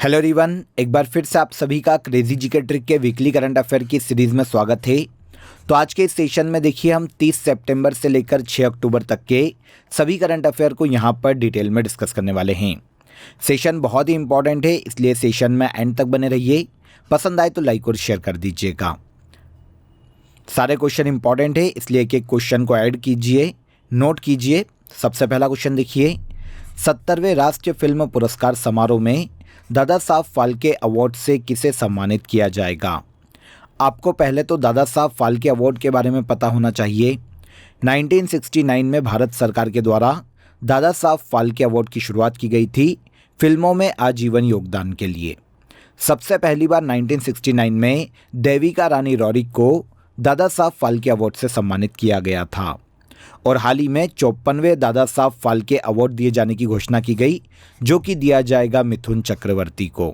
Hello everyone, एक बार फिर से आप सभी का क्रेजी जीके ट्रिक के वीकली करंट अफेयर की सीरीज़ में स्वागत है। तो आज के इस सेशन में देखिए हम 30 सितंबर से लेकर 6 अक्टूबर तक के सभी करंट अफेयर को यहाँ पर डिटेल में डिस्कस करने वाले हैं। सेशन बहुत ही इंपॉर्टेंट है, इसलिए सेशन में एंड तक बने रहिए। पसंद आए तो लाइक और शेयर कर दीजिएगा। सारे क्वेश्चन इंपॉर्टेंट है, इसलिए एक एक क्वेश्चन को ऐड कीजिए, नोट कीजिए। सबसे पहला क्वेश्चन देखिए, 70वें राष्ट्रीय फिल्म पुरस्कार समारोह में दादा साहब फाल्के अवार्ड से किसे सम्मानित किया जाएगा। आपको पहले तो दादा साहब फाल्के अवार्ड के बारे में पता होना चाहिए। 1969 में भारत सरकार के द्वारा दादा साहब फाल्के अवार्ड की शुरुआत की गई थी फिल्मों में आजीवन योगदान के लिए। सबसे पहली बार 1969 में देविका रानी रॉरिक को दादा साहब फाल्के अवार्ड से सम्मानित किया गया था और हाल ही में 54वें दादा साहब फाल्के अवार्ड दिए जाने की घोषणा की गई, जो कि दिया जाएगा मिथुन चक्रवर्ती को।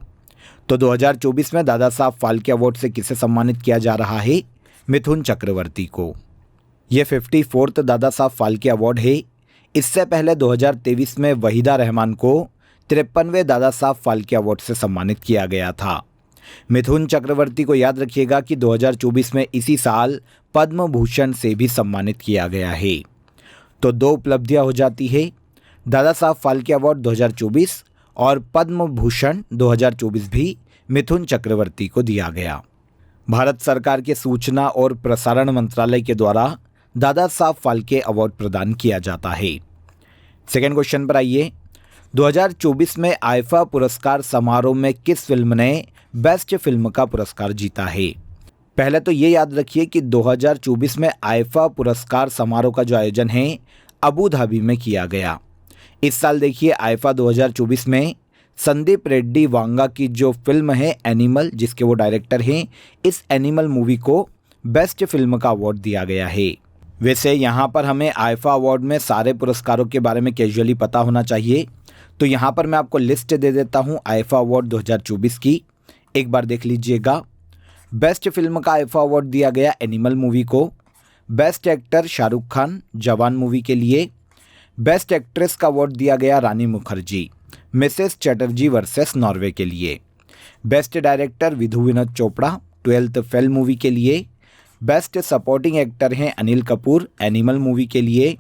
तो 2024 में दादा साहब फाल्के अवार्ड से किसे सम्मानित किया जा रहा है? मिथुन चक्रवर्ती को। यह 54th दादा साहब फाल्के अवार्ड है। इससे पहले 2023 में वहीदा रहमान को 53वें दादा साहब फाल्के अवार्ड से सम्मानित किया गया था। मिथुन चक्रवर्ती को याद रखिएगा कि 2024 में इसी साल पद्म भूषण से भी सम्मानित किया गया है। तो दो उपलब्धियां हो जाती है, दादा साहब फाल्के अवार्ड 2024 और पद्म भूषण 2024 भी मिथुन चक्रवर्ती को दिया गया। भारत सरकार के सूचना और प्रसारण मंत्रालय के द्वारा दादा साहब फाल्के अवार्ड प्रदान किया जाता है। सेकेंड क्वेश्चन पर आइए, 2024 में आईफा पुरस्कार समारोह में किस फिल्म ने बेस्ट फिल्म का पुरस्कार जीता है? पहले तो ये याद रखिए कि 2024 में आईफा पुरस्कार समारोह का जो आयोजन है अबू धाबी में किया गया। इस साल देखिए आईफा 2024 में संदीप रेड्डी वांगा की जो फिल्म है एनिमल, जिसके वो डायरेक्टर हैं, इस एनिमल मूवी को बेस्ट फिल्म का अवार्ड दिया गया है। वैसे यहाँ पर हमें आईफा अवार्ड में सारे पुरस्कारों के बारे में कैजुअली पता होना चाहिए, तो यहाँ पर मैं आपको लिस्ट दे देता हूँ आईफा अवार्ड 2024 की। एक बार देख लीजिएगा। बेस्ट फिल्म का आईफा अवार्ड दिया गया एनिमल मूवी को। बेस्ट एक्टर शाहरुख खान जवान मूवी के लिए। बेस्ट एक्ट्रेस का अवार्ड दिया गया Rani Mukherjee Mrs Chatterjee versus Norway के लिए। Best director Vidhu Vinod Chopra 12th fail movie के लिए। बेस्ट सपोर्टिंग एक्टर हैं अनिल कपूर एनिमल मूवी के लिए।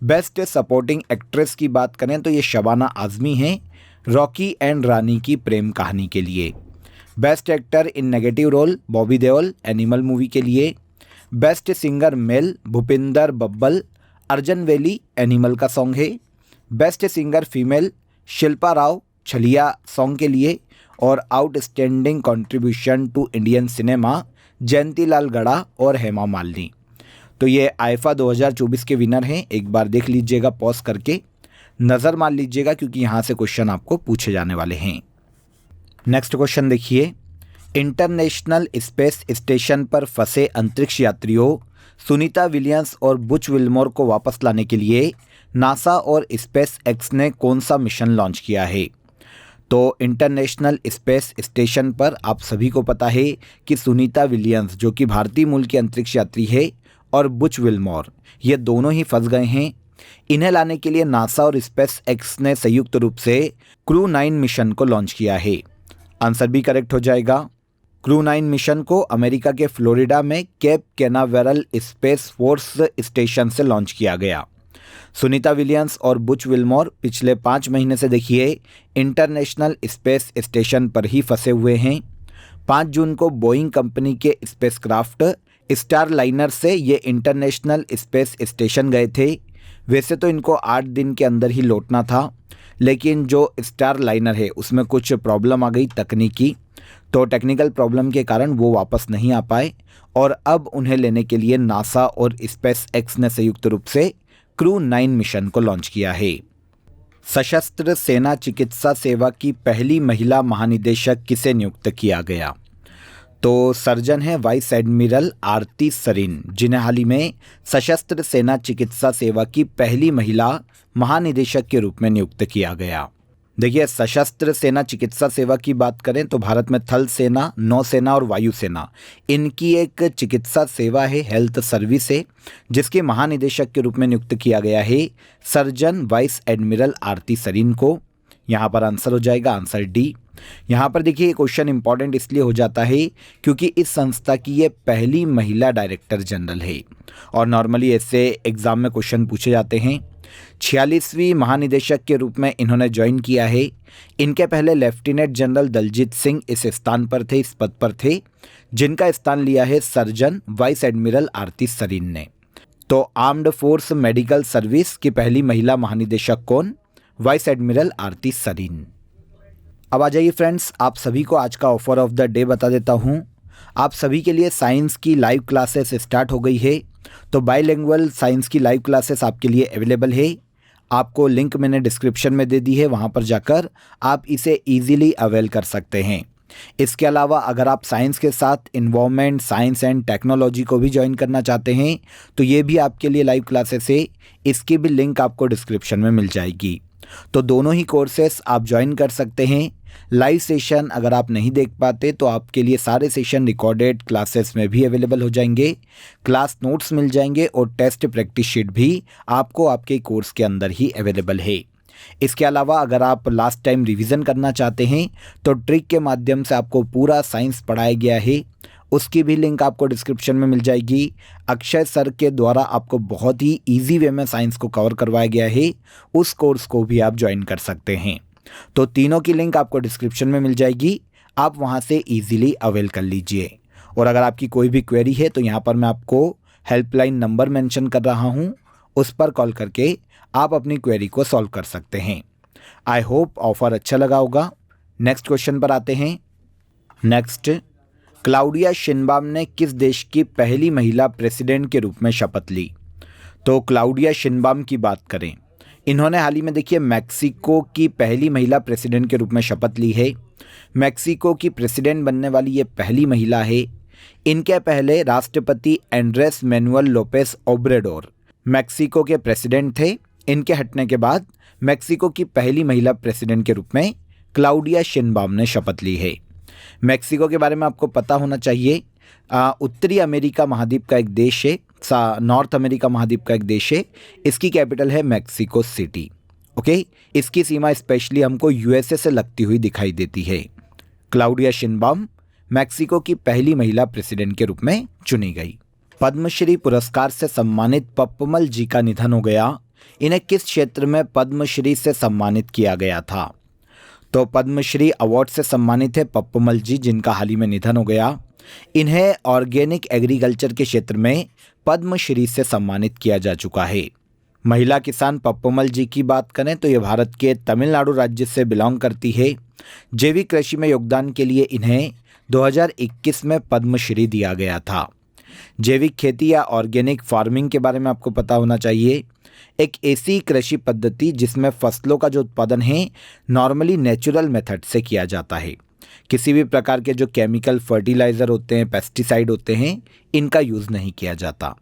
बेस्ट सपोर्टिंग एक्ट्रेस की बात करें तो ये शबाना आज़मी हैं रॉकी एंड रानी की प्रेम कहानी के लिए। Best actor in negative role Bobby Deol Animal movie के लिए। Best singer male Bhupinder Babbal Arjan Vailly Animal का सॉन्ग है। Best singer female Shilpa Rao Chaleya song के लिए। और outstanding contribution to Indian cinema Jayanti Lal Gada और हेमा मालिनी। तो ये आईफा 2024 के विनर हैं। एक बार देख लीजिएगा, पॉज करके नज़र मार लीजिएगा, क्योंकि यहाँ से क्वेश्चन आपको पूछे जाने वाले हैं। नेक्स्ट क्वेश्चन देखिए, इंटरनेशनल स्पेस स्टेशन पर फंसे अंतरिक्ष यात्रियों सुनीता विलियम्स और बुच विल्मोर को वापस लाने के लिए नासा और स्पेस एक्स ने कौन सा मिशन लॉन्च किया है? तो इंटरनेशनल स्पेस स्टेशन पर आप सभी को पता है कि सुनीता विलियम्स जो कि भारतीय मूल की अंतरिक्ष यात्री है और बुच विल्मोर ये दोनों ही फंस गए हैं। इन्हें लाने के लिए नासा और स्पेस एक्स ने संयुक्त रूप से क्रू 9 मिशन को लॉन्च किया है। आंसर भी करेक्ट हो जाएगा। क्रू 9 मिशन को अमेरिका के फ्लोरिडा में Cape Canaveral Space Force Station से लॉन्च किया गया। सुनीता विलियम्स और बुच विल्मोर पिछले 5 महीने से देखिए इंटरनेशनल स्पेस स्टेशन पर ही फंसे हुए हैं। 5 जून को बोइंग कंपनी के स्पेसक्राफ्ट स्टारलाइनर से ये इंटरनेशनल स्पेस स्टेशन गए थे। वैसे तो इनको 8 दिन के अंदर ही लौटना था, लेकिन जो स्टारलाइनर है उसमें कुछ प्रॉब्लम आ गई तकनीकी, तो टेक्निकल प्रॉब्लम के कारण वो वापस नहीं आ पाए और अब उन्हें लेने के लिए नासा और स्पेस एक्स ने संयुक्त रूप से क्रू 9 मिशन को लॉन्च किया है। सशस्त्र सेना चिकित्सा सेवा की पहली महिला महानिदेशक किसे नियुक्त किया गया? तो सर्जन है वाइस एडमिरल आरती सरीन, जिन्हें हाल ही में सशस्त्र सेना चिकित्सा सेवा की पहली महिला महानिदेशक के रूप में नियुक्त किया गया। देखिए, सशस्त्र सेना चिकित्सा सेवा की बात करें तो भारत में थल सेना, नौसेना और वायुसेना इनकी एक चिकित्सा सेवा है, हेल्थ सर्विस है, जिसके महानिदेशक के रूप में नियुक्त किया गया है सर्जन वाइस एडमिरल आरती सरीन को। यहाँ पर आंसर हो जाएगा आंसर डी। यहाँ पर देखिए क्वेश्चन इंपॉर्टेंट इसलिए हो जाता है क्योंकि इस संस्था की ये पहली महिला डायरेक्टर जनरल है और नॉर्मली ऐसे एग्ज़ाम में क्वेश्चन पूछे जाते हैं। 46वीं महानिदेशक के रूप में इन्होंने ज्वाइन किया है। इनके पहले लेफ्टिनेंट जनरल दलजीत सिंह इस स्थान पर थे, इस पद पर थे, जिनका स्थान लिया है सर्जन वाइस एडमिरल आरती सरीन ने। तो आर्म्ड फोर्स मेडिकल सर्विस की पहली महिला महानिदेशक कौन? वाइस एडमिरल आरती सरीन। अब आ जाइए फ्रेंड्स, आप सभी को आज का ऑफर ऑफ द डे बता देता हूँ। आप सभी के लिए साइंस की लाइव क्लासेस स्टार्ट हो गई है। तो बाईलिंगुअल साइंस की लाइव क्लासेस आपके लिए अवेलेबल है। आपको लिंक मैंने डिस्क्रिप्शन में दे दी है, वहाँ पर जाकर आप इसे ईजिली अवेल कर सकते हैं। इसके अलावा अगर आप साइंस के साथ इन्वायरमेंट, साइंस एंड टेक्नोलॉजी को भी ज्वाइन करना चाहते हैं तो ये भी आपके लिए लाइव क्लासेस है। इसकी भी लिंक आपको डिस्क्रिप्शन में मिल जाएगी। तो दोनों ही कोर्सेस आप ज्वाइन कर सकते हैं। लाइव सेशन अगर आप नहीं देख पाते तो आपके लिए सारे सेशन रिकॉर्डेड क्लासेस में भी अवेलेबल हो जाएंगे। क्लास नोट्स मिल जाएंगे और टेस्ट प्रैक्टिस शीट भी आपको आपके कोर्स के अंदर ही अवेलेबल है। इसके अलावा अगर आप लास्ट टाइम रिवीजन करना चाहते हैं तो ट्रिक के माध्यम से आपको पूरा साइंस पढ़ाया गया है, उसकी भी लिंक आपको डिस्क्रिप्शन में मिल जाएगी। अक्षय सर के द्वारा आपको बहुत ही ईजी वे में साइंस को कवर करवाया गया है, उस कोर्स को भी आप ज्वाइन कर सकते हैं। तो तीनों की लिंक आपको डिस्क्रिप्शन में मिल जाएगी, आप वहां से इजीली अवेल कर लीजिए। और अगर आपकी कोई भी क्वेरी है तो यहाँ पर मैं आपको हेल्पलाइन नंबर मेंशन कर रहा हूँ, उस पर कॉल करके आप अपनी क्वेरी को सॉल्व कर सकते हैं। आई होप ऑफर अच्छा लगा होगा। नेक्स्ट क्वेश्चन पर आते हैं। नेक्स्ट, क्लाउडिया शिनबाम ने किस देश की पहली महिला प्रेसिडेंट के रूप में शपथ ली? तो क्लाउडिया शिनबाम की बात करें, इन्होंने हाल ही में देखिए मैक्सिको की पहली महिला प्रेसिडेंट के रूप में शपथ ली है। मैक्सिको की प्रेसिडेंट बनने वाली ये पहली महिला है। इनके पहले राष्ट्रपति Andres Manuel Lopez Obrador Mexico के प्रेसिडेंट थे। इनके हटने के बाद मैक्सिको की पहली महिला प्रेसिडेंट के रूप में क्लाउडिया शिनबाम ने शपथ ली है। मैक्सिको के बारे में आपको पता होना चाहिए, उत्तरी अमेरिका महाद्वीप का एक देश है, नॉर्थ अमेरिका महाद्वीप का एक देश है। इसकी कैपिटल है मैक्सिको सिटी। ओके, इसकी सीमा स्पेशली हमको यूएसए से लगती हुई दिखाई देती है। क्लाउडिया शिनबाम मैक्सिको की पहली महिला प्रेसिडेंट के रूप में चुनी गई। पद्मश्री पुरस्कार से सम्मानित पप्पमल जी का निधन हो गया। इन्हें किस क्षेत्र में पद्मश्री से सम्मानित किया गया था? तो पद्मश्री अवार्ड से सम्मानित है पप्पमल जी, जिनका हाल ही में निधन हो गया। इन्हें ऑर्गेनिक एग्रीकल्चर के क्षेत्र में पद्मश्री से सम्मानित किया जा चुका है। महिला किसान पप्पमल जी की बात करें तो ये भारत के तमिलनाडु राज्य से बिलोंग करती है। जैविक कृषि में योगदान के लिए इन्हें 2021 में पद्मश्री दिया गया था। जैविक खेती या ऑर्गेनिक फार्मिंग के बारे में आपको पता होना चाहिए। एक ऐसी कृषि पद्धति जिसमें फसलों का जो उत्पादन है नॉर्मली नेचुरल मेथड से किया जाता है। किसी भी प्रकार के जो केमिकल फर्टिलाइज़र होते हैं, पेस्टिसाइड होते हैं, इनका यूज़ नहीं किया जाता।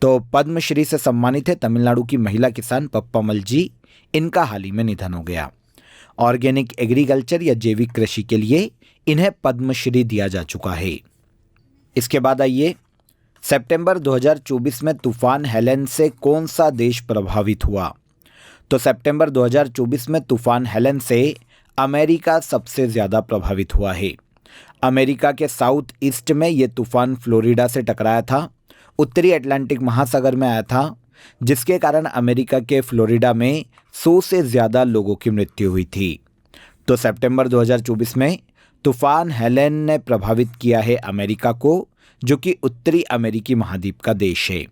तो पद्मश्री से सम्मानित है तमिलनाडु की महिला किसान पप्पमल जी। इनका हाल ही में निधन हो गया। ऑर्गेनिक एग्रीकल्चर या जैविक कृषि के लिए इन्हें पद्मश्री दिया जा चुका है। इसके बाद आइए, सितंबर 2024 में तूफान हेलेन से कौन सा देश प्रभावित हुआ? तो सितंबर 2024 में तूफान हेलेन से अमेरिका सबसे ज़्यादा प्रभावित हुआ है। अमेरिका के साउथ ईस्ट में ये तूफान फ्लोरिडा से टकराया था, उत्तरी अटलांटिक महासागर में आया था, जिसके कारण अमेरिका के फ्लोरिडा में 100 से ज़्यादा लोगों की मृत्यु हुई थी। तो सितंबर 2024 में तूफान हेलेन ने प्रभावित किया है अमेरिका को, जो कि उत्तरी अमेरिकी महाद्वीप का देश है।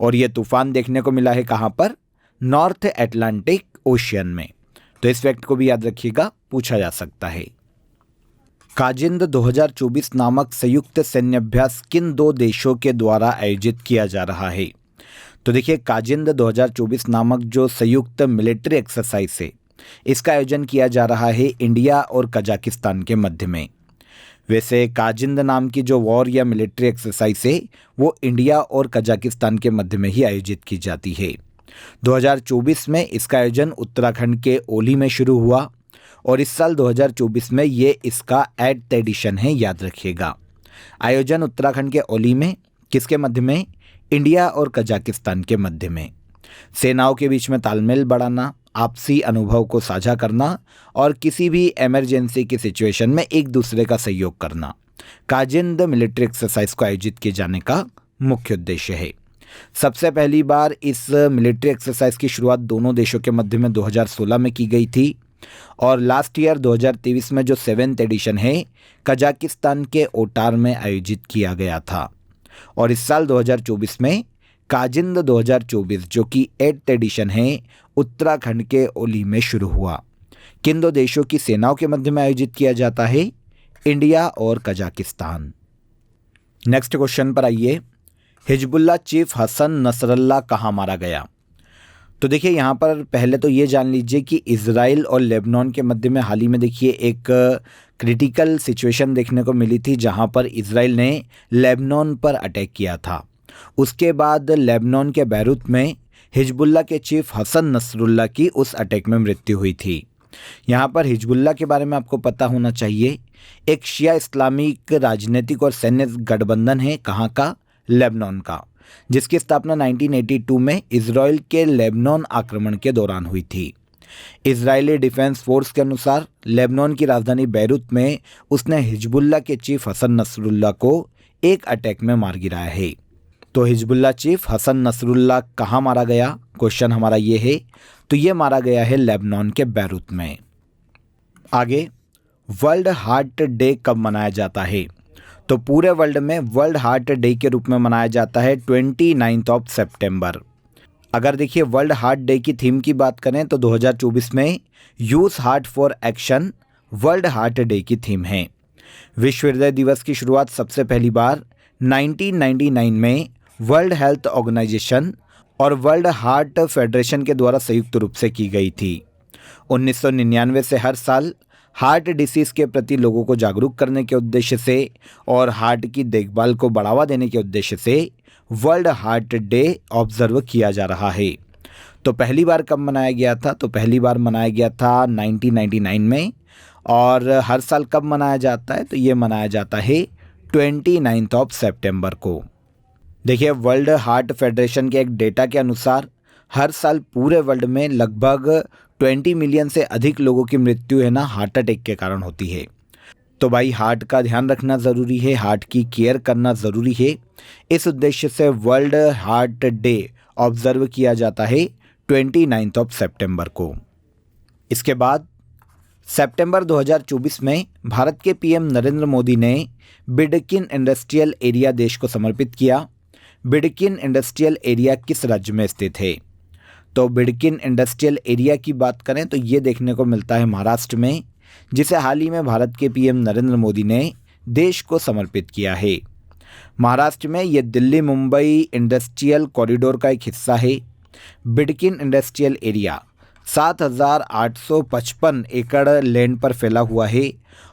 और ये तूफान देखने को मिला है कहाँ पर? नॉर्थ अटलांटिक ओशियन में। तो इस फैक्ट को भी याद रखिएगा, पूछा जा सकता है। काजिंद 2024 नामक संयुक्त सैन्याभ्यास किन दो देशों के द्वारा आयोजित किया जा रहा है? तो देखिए, काजिंद 2024 नामक जो संयुक्त मिलिट्री एक्सरसाइज है, इसका आयोजन किया जा रहा है इंडिया और कजाकिस्तान के मध्य में। वैसे काजिंद नाम की जो वॉर या मिलिट्री एक्सरसाइज है वो इंडिया और कजाकिस्तान के मध्य में ही आयोजित की जाती है। 2024 में इसका आयोजन उत्तराखंड के ओली में शुरू हुआ और इस साल 2024 में ये इसका 8th एडिशन है, याद रखिएगा। आयोजन उत्तराखंड के ओली में, किसके मध्य में? इंडिया और कजाकिस्तान के मध्य में। सेनाओं के बीच में तालमेल बढ़ाना आपसी अनुभव को साझा करना और किसी भी इमरजेंसी की सिचुएशन में एक दूसरे का सहयोग करना काजिंद मिलिट्री एक्सरसाइज को आयोजित किए जाने का मुख्य उद्देश्य है। सबसे पहली बार इस मिलिट्री एक्सरसाइज की शुरुआत दोनों देशों के मध्य में 2016 में की गई थी और लास्ट ईयर 2023 में जो 7th एडिशन है कजाकिस्तान के ओटार में आयोजित किया गया था और इस साल 2024 में काजिंद 2024 जो कि 8th एडिशन है उत्तराखंड के ओली में शुरू हुआ। किन दो देशों की सेनाओं के मध्य में आयोजित किया जाता है? इंडिया और कजाकिस्तान। नेक्स्ट क्वेश्चन पर आइए, हिजबुल्लाह चीफ हसन नसरल्लाह कहाँ मारा गया? तो देखिए यहाँ पर पहले तो ये जान लीजिए कि इजराइल और लेबनान के मध्य में हाल ही में देखिए एक क्रिटिकल सिचुएशन देखने को मिली थी जहाँ पर इजराइल ने लेबनान पर अटैक किया था। उसके बाद लेबनान के बैरूत में हिजबुल्लाह के चीफ हसन नसरुल्लाह की उस अटैक में मृत्यु हुई थी। यहाँ पर हिजबुल्लाह के बारे में आपको पता होना चाहिए, एक शिया इस्लामिक राजनीतिक और सैन्य गठबंधन है, कहाँ का? लेबनान का, जिसकी स्थापना 1982 में इजराइल के लेबनान आक्रमण के दौरान हुई थी। इजरायली डिफेंस फोर्स के अनुसार लेबनान की राजधानी बैरूत में उसने हिजबुल्लाह के चीफ हसन नसरुल्लाह को एक अटैक में मार गिराया है। तो हिजबुल्लाह चीफ हसन नसरुल्लाह कहाँ मारा गया? क्वेश्चन हमारा ये है। तो ये मारा गया है लेबनान के बैरूत में। आगे, वर्ल्ड हार्ट डे कब मनाया जाता है? तो पूरे वर्ल्ड में वर्ल्ड हार्ट डे के रूप में मनाया जाता है 29 सितंबर। अगर देखिए वर्ल्ड हार्ट डे की थीम की बात करें तो 2024 में use heart for action world heart day की थीम है। विश्व हृदय दिवस की शुरुआत सबसे पहली बार 1999 में वर्ल्ड हेल्थ ऑर्गेनाइजेशन और वर्ल्ड हार्ट फेडरेशन के द्वारा संयुक्त रूप से की गई थी। 1999 से हर साल हार्ट डिसीज़ के प्रति लोगों को जागरूक करने के उद्देश्य से और हार्ट की देखभाल को बढ़ावा देने के उद्देश्य से वर्ल्ड हार्ट डे ऑब्जर्व किया जा रहा है। तो पहली बार कब मनाया गया था? तो पहली बार मनाया गया था 1999 में। और हर साल कब मनाया जाता है? तो ये मनाया जाता है 29 सितंबर को। देखिए वर्ल्ड हार्ट फेडरेशन के एक डेटा के अनुसार हर साल पूरे वर्ल्ड में लगभग 20 मिलियन से अधिक लोगों की मृत्यु है ना हार्ट अटैक के कारण होती है। तो भाई हार्ट का ध्यान रखना ज़रूरी है, हार्ट की केयर करना ज़रूरी है। इस उद्देश्य से वर्ल्ड हार्ट डे ऑब्जर्व किया जाता है 29 सितंबर को। इसके बाद सितंबर 2024 में भारत के पीएम नरेंद्र मोदी ने बिडकिन इंडस्ट्रियल एरिया देश को समर्पित किया। बिडकिन इंडस्ट्रियल एरिया किस राज्य में स्थित है? तो बिडकिन इंडस्ट्रियल एरिया की बात करें तो ये देखने को मिलता है महाराष्ट्र में, जिसे हाल ही में भारत के पीएम नरेंद्र मोदी ने देश को समर्पित किया है। महाराष्ट्र में ये दिल्ली मुंबई इंडस्ट्रियल कॉरिडोर का एक हिस्सा है। बिडकिन इंडस्ट्रियल एरिया 7,855 एकड़ लैंड पर फैला हुआ है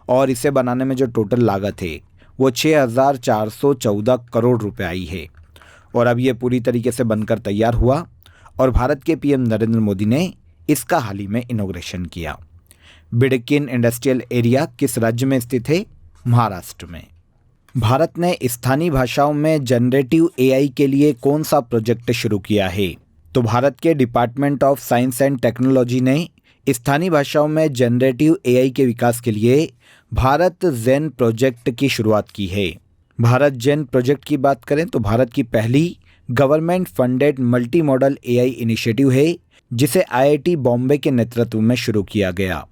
और इसे बनाने में जो टोटल लागत है वो 6,414 करोड़ रुपए आई है और अब ये पूरी तरीके से बनकर तैयार हुआ और भारत के पीएम नरेंद्र मोदी ने इसका हाल ही में इनॉग्रेशन किया। बिडकिन इंडस्ट्रियल एरिया किस राज्य में स्थित है? महाराष्ट्र में। भारत ने स्थानीय भाषाओं में जनरेटिव एआई के लिए कौन सा प्रोजेक्ट शुरू किया है? तो भारत के department of science and technology ने स्थानीय भाषाओं में जनरेटिव एआई के विकास के लिए भारत जेन प्रोजेक्ट की शुरुआत की है। भारत जेन प्रोजेक्ट की बात करें तो भारत की पहली government funded multi modal AI initiative है जिसे आईआईटी बॉम्बे के नेतृत्व में शुरू किया गया।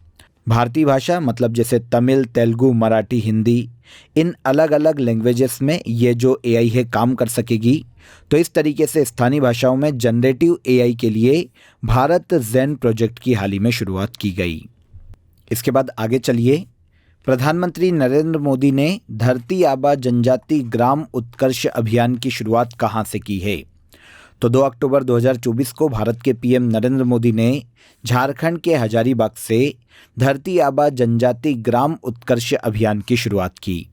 भारतीय भाषा मतलब जैसे तमिल, तेलुगु, मराठी, हिंदी, इन अलग अलग लैंग्वेजेस में ये जो एआई है काम कर सकेगी। तो इस तरीके से स्थानीय भाषाओं में जनरेटिव एआई के लिए भारत जेन प्रोजेक्ट की हाल ही में शुरुआत की गई। इसके बाद आगे चलिए, प्रधानमंत्री नरेंद्र मोदी ने धरती आबा जनजाति ग्राम उत्कर्ष अभियान की शुरुआत कहाँ से की है? तो 2 अक्टूबर 2024 को भारत के पीएम नरेंद्र मोदी ने झारखंड के हजारीबाग से धरती आबा जनजाति ग्राम उत्कर्ष अभियान की शुरुआत की।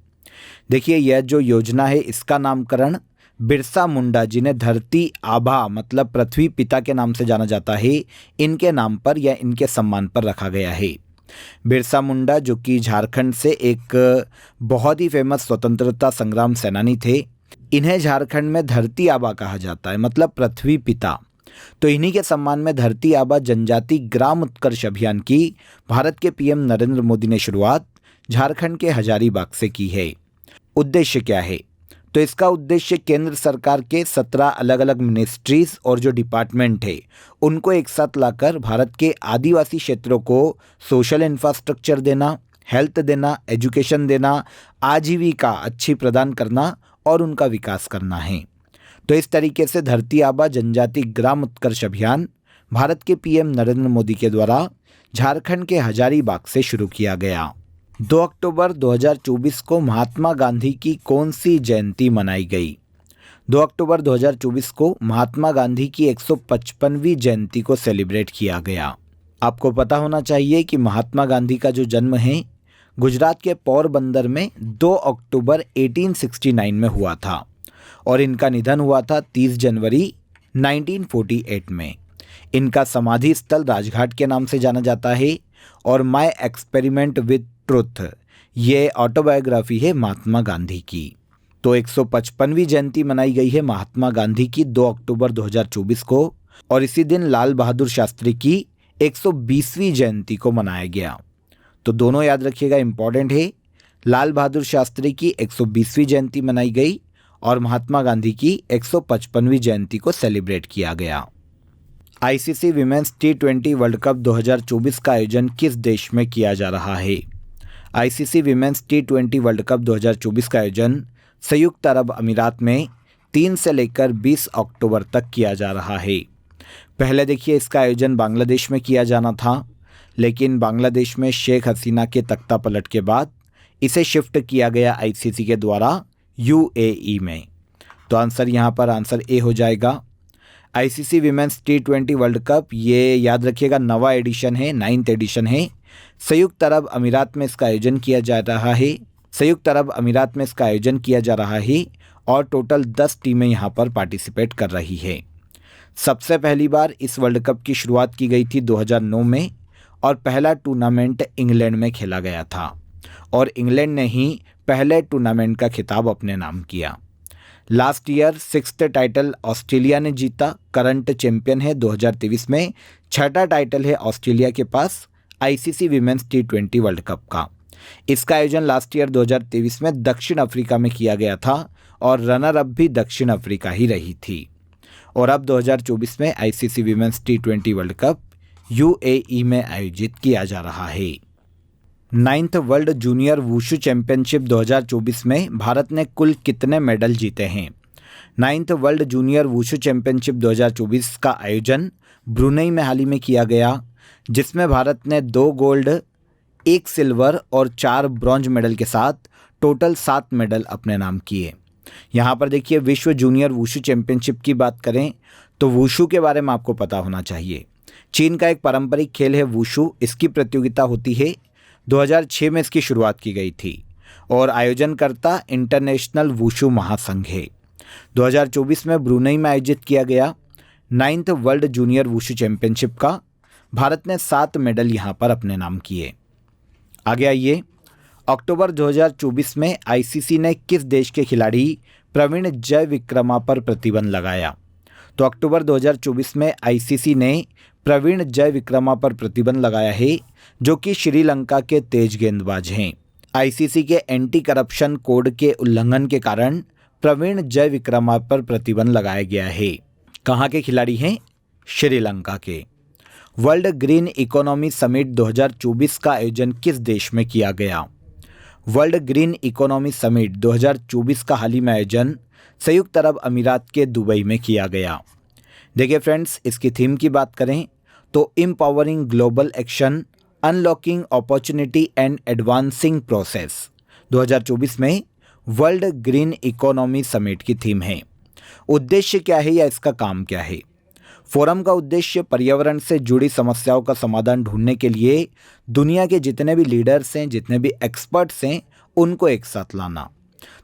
देखिए यह जो योजना है इसका नामकरण बिरसा मुंडा जिन्हें धरती आबा मतलब पृथ्वी पिता के नाम से जाना जाता है, इनके नाम पर या इनके सम्मान पर रखा गया है। बिरसा मुंडा जो कि झारखंड से एक बहुत ही फेमस स्वतंत्रता संग्राम सेनानी थे, इन्हें झारखंड में धरती आबा कहा जाता है मतलब पृथ्वी पिता। तो इन्हीं के सम्मान में धरती आबा जनजाति ग्राम उत्कर्ष अभियान की भारत के पीएम नरेंद्र मोदी ने शुरुआत झारखंड के हजारीबाग से की है। उद्देश्य क्या है? तो इसका उद्देश्य केंद्र सरकार के 17 अलग अलग मिनिस्ट्रीज और जो डिपार्टमेंट है उनको एक साथ लाकर भारत के आदिवासी क्षेत्रों को सोशल इंफ्रास्ट्रक्चर देना, हेल्थ देना, एजुकेशन देना, आजीविका अच्छी प्रदान करना और उनका विकास करना है। तो इस तरीके से धरती आबा जनजाति ग्राम उत्कर्ष अभियान भारत के पीएम नरेंद्र मोदी के द्वारा झारखंड के हजारीबाग से शुरू किया गया। 2 अक्टूबर 2024 को महात्मा गांधी की कौन सी जयंती मनाई गई? 2 अक्टूबर 2024 को महात्मा गांधी की 155वीं जयंती को सेलिब्रेट किया गया। आपको पता होना चाहिए कि महात्मा गांधी का जो जन्म है गुजरात के पोरबंदर में 2 अक्टूबर 1869 में हुआ था और इनका निधन हुआ था 30 जनवरी 1948 में। इनका समाधि स्थल राजघाट के नाम से जाना जाता है और माय एक्सपेरिमेंट विद ट्रुथ ये ऑटोबायोग्राफी है महात्मा गांधी की। तो 155वीं जयंती मनाई गई है महात्मा गांधी की 2 अक्टूबर 2024 को और इसी दिन लाल बहादुर शास्त्री की 120वीं जयंती को मनाया गया। तो दोनों याद रखिएगा, इंपॉर्टेंट है। लाल बहादुर शास्त्री की 120वीं जयंती मनाई गई और महात्मा गांधी की 155वीं जयंती को सेलिब्रेट किया गया। ICC women's T20 world cup 2024 का आयोजन किस देश में किया जा रहा है? ICC women's T20 world cup 2024 का आयोजन संयुक्त अरब अमीरात में 3 से लेकर 20 अक्टूबर तक किया जा रहा है। पहले देखिए इसका आयोजन बांग्लादेश में किया जाना था, लेकिन बांग्लादेश में शेख हसीना के तख्ता पलट के बाद इसे शिफ्ट किया गया आईसीसी के द्वारा यूएई में। तो आंसर यहाँ पर आंसर ए हो जाएगा। ICC women's T20 world cup ये याद रखिएगा नवा एडिशन है, 9th एडिशन है। संयुक्त अरब अमीरात में इसका आयोजन किया जा रहा है। संयुक्त अरब अमीरात में इसका आयोजन किया जा रहा है और टोटल 10 टीमें यहाँ पर पार्टिसिपेट कर रही है। सबसे पहली बार इस वर्ल्ड कप की शुरुआत की गई थी 2009 में और पहला टूर्नामेंट इंग्लैंड में खेला गया था और इंग्लैंड ने ही पहले टूर्नामेंट का खिताब अपने नाम किया। Last year 6th title Australia ने जीता, करंट चैंपियन है 2023 में। 6ठा टाइटल है ऑस्ट्रेलिया के पास ICC women's T20 world cup का। इसका आयोजन लास्ट ईयर 2023 में दक्षिण अफ्रीका में किया गया था और रनर अप भी दक्षिण अफ्रीका ही रही थी। और अब 2024 में ICC women's T20 world cup UAE में आयोजित किया जा रहा है। 9th world junior wushu championship 2024 में भारत ने कुल कितने मेडल जीते हैं? 9th world junior wushu championship 2024 का आयोजन ब्रुनेई में हाल ही में किया गया, जिसमें भारत ने 2 गोल्ड, 1 सिल्वर और 4 ब्रॉन्ज मेडल के साथ टोटल 7 मेडल अपने नाम किए। यहाँ पर देखिए विश्व जूनियर वुशु चैंपियनशिप की बात करें तो वुशु के बारे में आपको पता होना चाहिए। चीन का एक पारंपरिक खेल है वुशु। इसकी प्रतियोगिता होती है। 2006 में इसकी शुरुआत की गई थी और आयोजनकर्ता इंटरनेशनल वुशु महासंघ है। 2024 में ब्रुनेई में आयोजित किया गया 9th world junior wushu championship का भारत ने 7 मेडल यहाँ पर अपने नाम किए। आगे आइए, अक्टूबर 2024 में आईसीसी ने किस देश के खिलाड़ी प्रवीण जयविक्रमा पर प्रतिबंध लगाया? तो अक्टूबर 2024 में आईसीसी ने प्रवीण जयविक्रमा पर प्रतिबंध लगाया है, जो कि श्रीलंका के तेज गेंदबाज हैं। आईसीसी के एंटी करप्शन कोड के उल्लंघन के कारण प्रवीण जयविक्रमा पर प्रतिबंध लगाया गया है। कहाँ के खिलाड़ी हैं? श्रीलंका के। वर्ल्ड ग्रीन इकोनॉमी समिट 2024 का आयोजन किस देश में किया गया? वर्ल्ड ग्रीन इकोनॉमी समिट 2024 का हाल ही में आयोजन संयुक्त अरब अमीरात के दुबई में किया गया। देखिए फ्रेंड्स, इसकी थीम की बात करें तो empowering global action, unlocking opportunity and advancing process 2024 में वर्ल्ड ग्रीन इकोनॉमी समिट की थीम है। उद्देश्य क्या है या इसका काम क्या है? फोरम का उद्देश्य पर्यावरण से जुड़ी समस्याओं का समाधान ढूंढने के लिए दुनिया के जितने भी लीडर्स हैं, जितने भी एक्सपर्ट्स हैं, उनको एक साथ लाना।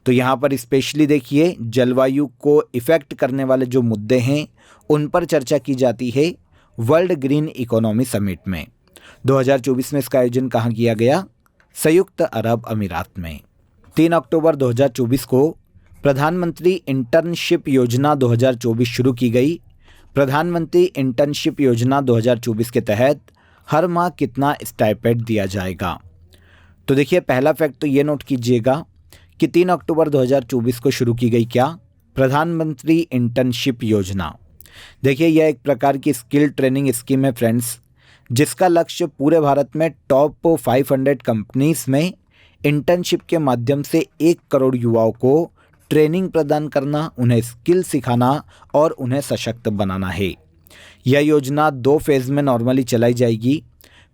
तो यहाँ पर स्पेशली देखिए जलवायु को इफ़ेक्ट करने वाले जो मुद्दे हैं उन पर चर्चा की जाती है वर्ल्ड ग्रीन इकोनॉमी समिट में। 2024 में इसका आयोजन कहाँ किया गया? संयुक्त अरब अमीरात में। 3 अक्टूबर 2024 को प्रधानमंत्री इंटर्नशिप योजना 2024 शुरू की गई। प्रधानमंत्री इंटर्नशिप योजना 2024 के तहत हर माह कितना स्टाइपेंड दिया जाएगा। तो देखिए, पहला फैक्ट तो ये नोट कीजिएगा कि 3 अक्टूबर 2024 को शुरू की गई क्या, प्रधानमंत्री इंटर्नशिप योजना। देखिए, यह एक प्रकार की स्किल ट्रेनिंग स्कीम है फ्रेंड्स, जिसका लक्ष्य पूरे भारत में टॉप 500 कंपनीज में इंटर्नशिप के माध्यम से 1 करोड़ युवाओं को ट्रेनिंग प्रदान करना, उन्हें स्किल सिखाना और उन्हें सशक्त बनाना है। यह योजना 2 फेज़ में नॉर्मली चलाई जाएगी।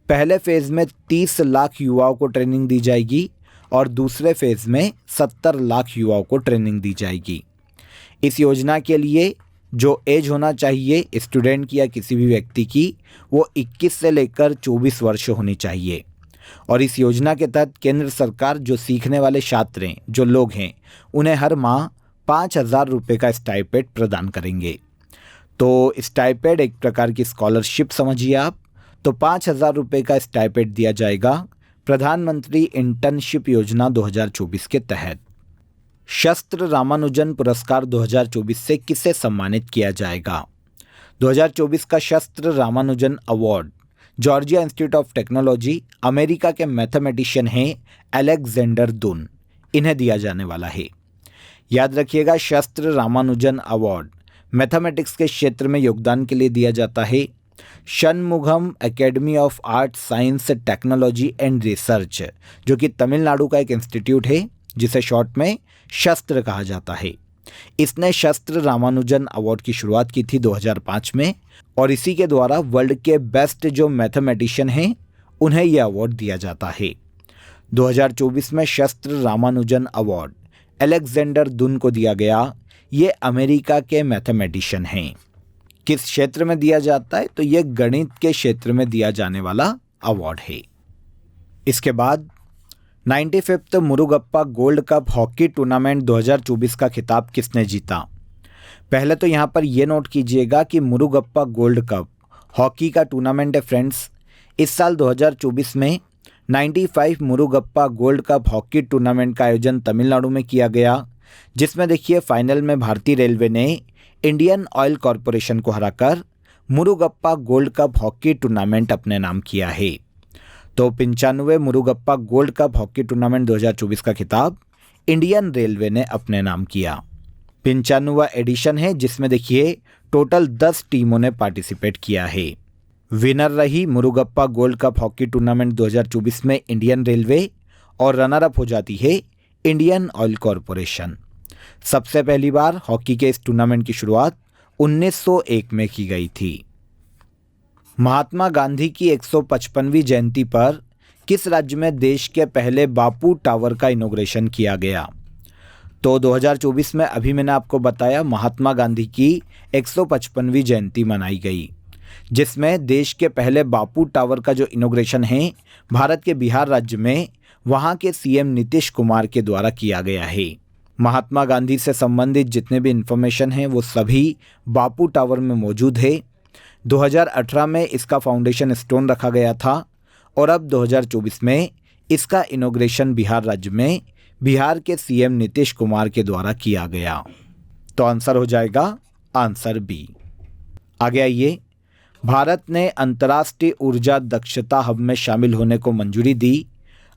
पहले फेज़ में 30 लाख युवाओं को ट्रेनिंग दी जाएगी और दूसरे फेज़ में 70 लाख युवाओं को ट्रेनिंग दी जाएगी। इस योजना के लिए जो एज होना चाहिए स्टूडेंट की या किसी भी व्यक्ति की, वो 21 से लेकर 24 वर्ष होनी चाहिए। और इस योजना के तहत केंद्र सरकार जो सीखने वाले छात्र हैं, जो लोग हैं, उन्हें हर माह 5,000 रुपये का स्टाइपेंड प्रदान करेंगे। तो स्टाइपेंड एक प्रकार की स्कॉलरशिप समझिए आप। तो 5,000 रुपये का स्टाइपेंड दिया जाएगा प्रधानमंत्री इंटर्नशिप योजना 2024 के तहत। शस्त्र रामानुजन पुरस्कार 2024 से किसे सम्मानित किया जाएगा। 2024 का शस्त्र Ramanujan award Georgia institute of technology, America के मैथमेटिशियन हैं अलेक्जेंडर दुन, इन्हें दिया जाने वाला है। याद रखिएगा, शस्त्र रामानुजन अवार्ड मैथमेटिक्स के क्षेत्र में योगदान के लिए दिया जाता है। Shanmugam academy of art science technology and research, जो कि तमिलनाडु का एक इंस्टीट्यूट है, जिसे शॉर्ट में शस्त्र कहा जाता है, इसने शस्त्र रामानुजन अवार्ड की शुरुआत की थी 2005 में और इसी के द्वारा वर्ल्ड के बेस्ट जो मैथमेटिशियन हैं उन्हें यह अवार्ड दिया जाता है। 2024 में शस्त्र रामानुजन अवार्ड अलेक्जेंडर दुन को दिया गया। ये अमेरिका के मैथमेटिशियन हैं। किस क्षेत्र में दिया जाता है, तो ये गणित के क्षेत्र में दिया जाने वाला अवार्ड है। इसके बाद 95th Murugappa gold cup hockey tournament 2024 का खिताब किसने जीता। पहले तो यहाँ पर यह नोट कीजिएगा कि मुरुगप्पा गोल्ड कप हॉकी का टूर्नामेंट है फ्रेंड्स। इस साल 2024 में 95 Murugappa gold cup hockey tournament का आयोजन तमिलनाडु में किया गया, जिसमें देखिए फाइनल में भारतीय रेलवे ने इंडियन ऑयल कॉरपोरेशन को हराकर Murugappa gold cup hockey tournament अपने नाम किया है। तो 95 Murugappa gold cup hockey tournament 2024 का खिताब इंडियन रेलवे ने अपने नाम किया। 95वां एडिशन है, जिसमें देखिए टोटल 10 टीमों ने पार्टिसिपेट किया है। विनर रही Murugappa gold cup hockey tournament 2024 में इंडियन रेलवे और रनर अप हो जाती है इंडियन ऑयल कॉरपोरेशन। सबसे पहली बार हॉकी के इस टूर्नामेंट की शुरुआत 1901 में की गई थी। महात्मा गांधी की 155वीं जयंती पर किस राज्य में देश के पहले बापू टावर का इनॉग्रेशन किया गया। तो 2024 में अभी मैंने आपको बताया महात्मा गांधी की 155वीं जयंती मनाई गई, जिसमें देश के पहले बापू टावर का जो इनॉग्रेशन है भारत के बिहार राज्य में वहाँ के सीएम नीतीश कुमार के द्वारा किया गया है। महात्मा गांधी से संबंधित जितने भी इन्फॉर्मेशन हैं वो सभी बापू टावर में मौजूद है। 2018 में इसका फाउंडेशन स्टोन रखा गया था और अब 2024 में इसका इनॉग्रेशन बिहार राज्य में बिहार के सीएम नीतीश कुमार के द्वारा किया गया। तो आंसर हो जाएगा आंसर बी। आगे आइए, भारत ने अंतर्राष्ट्रीय ऊर्जा दक्षता हब में शामिल होने को मंजूरी दी।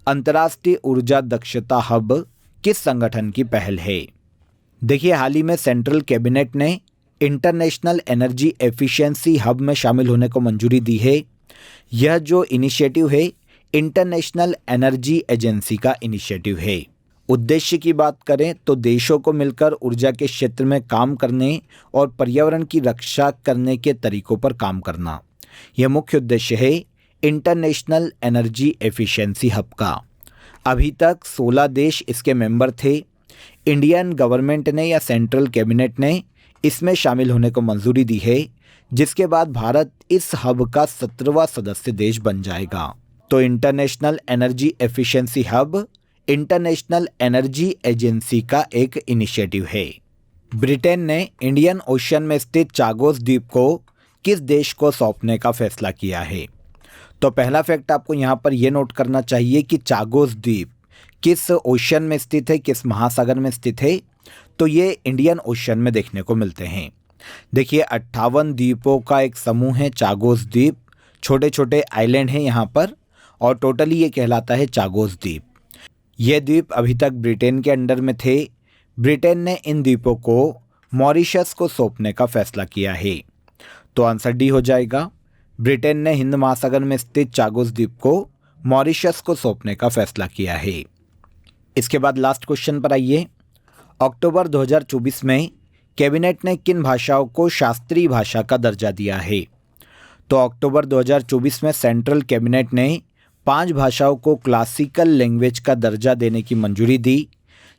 अंतर्राष्ट्रीय ऊर्जा दक्षता हब किस संगठन की पहल है। देखिए, हाल ही में सेंट्रल कैबिनेट ने इंटरनेशनल एनर्जी एफिशिएंसी हब में शामिल होने को मंजूरी दी है। यह जो इनिशिएटिव है इंटरनेशनल एनर्जी एजेंसी का इनिशिएटिव है। उद्देश्य की बात करें तो देशों को मिलकर ऊर्जा के क्षेत्र में काम करने और पर्यावरण की रक्षा करने के तरीकों पर काम करना, यह मुख्य उद्देश्य है इंटरनेशनल एनर्जी एफिशिएंसी हब का। अभी तक 16 देश इसके मेंबर थे। इंडियन गवर्नमेंट ने या सेंट्रल कैबिनेट ने इसमें शामिल होने को मंजूरी दी है, जिसके बाद भारत इस हब का 17वां सदस्य देश बन जाएगा। तो international energy efficiency hub international energy agency का एक इनिशिएटिव है। ब्रिटेन ने इंडियन ओशन में स्थित चागोस द्वीप को किस देश को सौंपने का फैसला किया है। तो पहला फैक्ट आपको यहाँ पर यह नोट करना चाहिए कि चागोस द्वीप किस ओशन में स्थित है, किस महासागर में स्थित है। तो ये इंडियन ओशन में देखने को मिलते हैं। देखिए 58 द्वीपों का एक समूह है चागोस द्वीप। छोटे छोटे आइलैंड हैं यहाँ पर और टोटली ये कहलाता है चागोस द्वीप। ये द्वीप अभी तक ब्रिटेन के अंडर में थे। ब्रिटेन ने इन द्वीपों को मॉरिशस को सौंपने का फैसला किया है। तो आंसर डी हो जाएगा। ब्रिटेन ने हिंद महासागर में स्थित चागोस द्वीप को मॉरिशस को सौंपने का फैसला किया है। इसके बाद लास्ट क्वेश्चन पर आइए। अक्टूबर 2024 में कैबिनेट ने किन भाषाओं को शास्त्रीय भाषा का दर्जा दिया है? तो अक्टूबर 2024 में सेंट्रल कैबिनेट ने 5 भाषाओं को क्लासिकल लैंग्वेज का दर्जा देने की मंजूरी दी,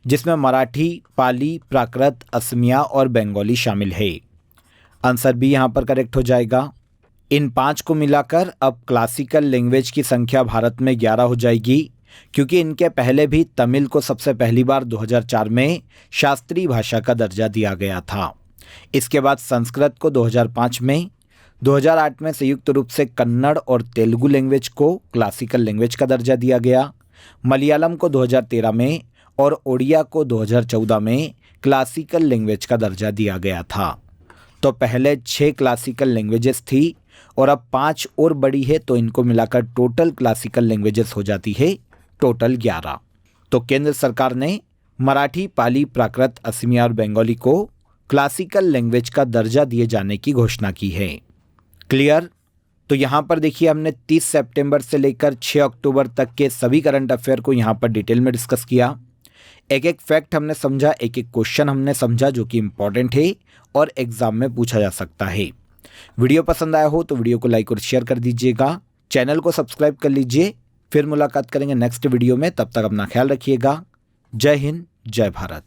जिसमें मराठी, पाली, प्राकृत, असमिया और बंगाली शामिल है। आंसर बी यहाँ पर करेक्ट हो जाएगा। इन 5 को मिलाकर अब क्लासिकल लैंग्वेज की संख्या भारत में 11 हो जाएगी, क्योंकि इनके पहले भी तमिल को सबसे पहली बार 2004 में शास्त्रीय भाषा का दर्जा दिया गया था। इसके बाद संस्कृत को 2005 में, 2008 में संयुक्त रूप से कन्नड़ और तेलुगु लैंग्वेज को क्लासिकल लैंग्वेज का दर्जा दिया गया, मलयालम को 2013 में और ओडिया को 2014 में क्लासिकल लैंग्वेज का दर्जा दिया गया था। तो पहले 6 क्लासिकल लैंग्वेजेस थी और अब 5 और बड़ी है, तो इनको मिलाकर टोटल क्लासिकल लैंग्वेजेस हो जाती है टोटल 11। तो केंद्र सरकार ने मराठी, पाली, प्राकृत, असमिया और बंगाली को क्लासिकल लैंग्वेज का दर्जा दिए जाने की घोषणा की है। क्लियर? तो यहाँ पर देखिए हमने 30 सितंबर से लेकर 6 अक्टूबर तक के सभी करंट अफेयर को यहाँ पर डिटेल में डिस्कस किया। एक एक फैक्ट हमने समझा, एक एक क्वेश्चन हमने समझा जो कि इम्पॉर्टेंट है और एग्जाम में पूछा जा सकता है। वीडियो पसंद आया हो तो वीडियो को लाइक और शेयर कर दीजिएगा, चैनल को सब्सक्राइब कर लीजिए। फिर मुलाकात करेंगे नेक्स्ट वीडियो में, तब तक अपना ख्याल रखिएगा। जय हिंद, जय भारत।